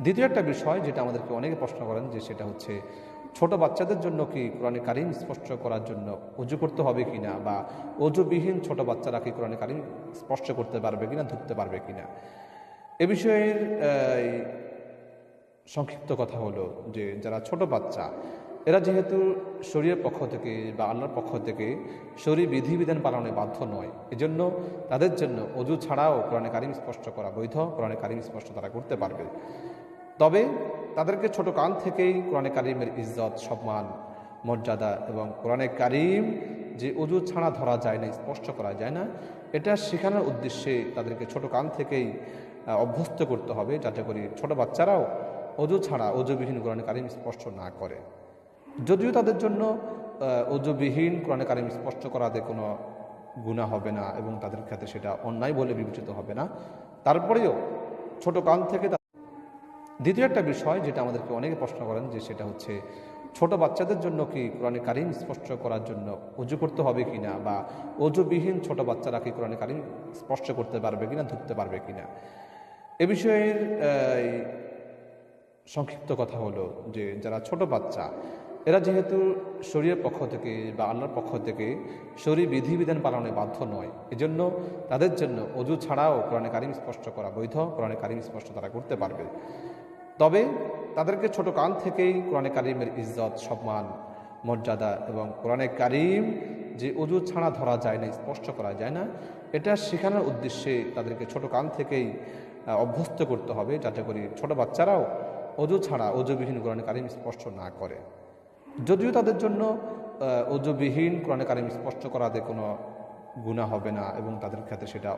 দ্বিতীয় একটা বিষয় যেটা আমাদেরকে অনেকে প্রশ্ন করেন যে সেটা হচ্ছে ছোট বাচ্চাদের জন্য কি কোরআনে কারিম স্পষ্ট করার জন্য অজু করতে হবে কিনা, বা অজুবিহীন ছোট বাচ্চারা কি কোরআনে কারিম স্পষ্ট করতে পারবে কিনা, ধরতে পারবে কিনা। এ বিষয়ের সংক্ষিপ্ত কথা হলো যে যারা ছোট বাচ্চা, এরা যেহেতু শরীরের পক্ষ থেকে বা আল্লাহর পক্ষ থেকে শরীর বিধিবিধান পালনে বাধ্য নয়, এজন্য তাদের জন্য অজু ছাড়াও কোরআনে কারিম স্পষ্ট করা বৈধ, কোরআনে কারিম স্পষ্ট তারা করতে পারবে। তবে তাদেরকে ছোট কাল থেকেই কোরআনে কারিমের ইজ্জত, সম্মান, মর্যাদা এবং কোরআনে কারিম যে অজু ছাড়া ধরা যায় না, স্পষ্ট করা যায় না, এটা শেখানোর উদ্দেশ্যে তাদেরকে ছোট কাল থেকেই অভ্যস্ত করতে হবে, যাতে করে ছোট বাচ্চারাও অজু ছাড়া, অজুবিহীন কোরআনে কারিম স্পষ্ট না করে। যদিও তাদের জন্য অজুবিহীন কোরআনে কারিম স্পষ্ট করাতে কোনো গুনাহ হবে না এবং তাদের ক্ষেত্রে সেটা অন্যায় বলে বিবেচিত হবে না, তারপরেও ছোট কাল থেকে। দ্বিতীয় একটা বিষয় যেটা আমাদেরকে অনেকে প্রশ্ন করেন যে সেটা হচ্ছে ছোট বাচ্চাদের জন্য কি কোরআনে কারিম স্পষ্ট করার জন্য অজু করতে হবে কিনা, বা অজুবিহীন ছোট বাচ্চারা কি কোরআনে কারিম স্পষ্ট করতে পারবে কিনা, ধরতে পারবে কিনা। এ বিষয়ের সংক্ষিপ্ত কথা হলো যে যারা ছোট বাচ্চা, এরা যেহেতু শরীরের পক্ষ থেকে বা আল্লাহর পক্ষ থেকে শরীর বিধিবিধান পালনে বাধ্য নয়, এজন্য তাদের জন্য অজু ছাড়াও কোরআনে কারিম স্পষ্ট করা বৈধ, কোরআনে কারিম স্পষ্ট তারা করতে পারবে। তবে তাদেরকে ছোট কাল থেকেই কোরআনে কারিমের ইজ্জত, সম্মান, মর্যাদা এবং কোরআনে কারিম যে অজু ছাড়া ধরা যায় না, স্পষ্ট করা যায় না, এটা শেখানোর উদ্দেশ্যে তাদেরকে ছোট কাল থেকেই অভ্যস্ত করতে হবে, যাতে করে ছোট বাচ্চারাও অজু ছাড়া, অজুবিহীন কোরআনে কারিম স্পষ্ট না করে। যদিও তাদের জন্য অজুবিহীন কোরআনে কারিম স্পষ্ট করাতে কোনো গুনাহ হবে না এবং তাদের ক্ষেত্রে সেটা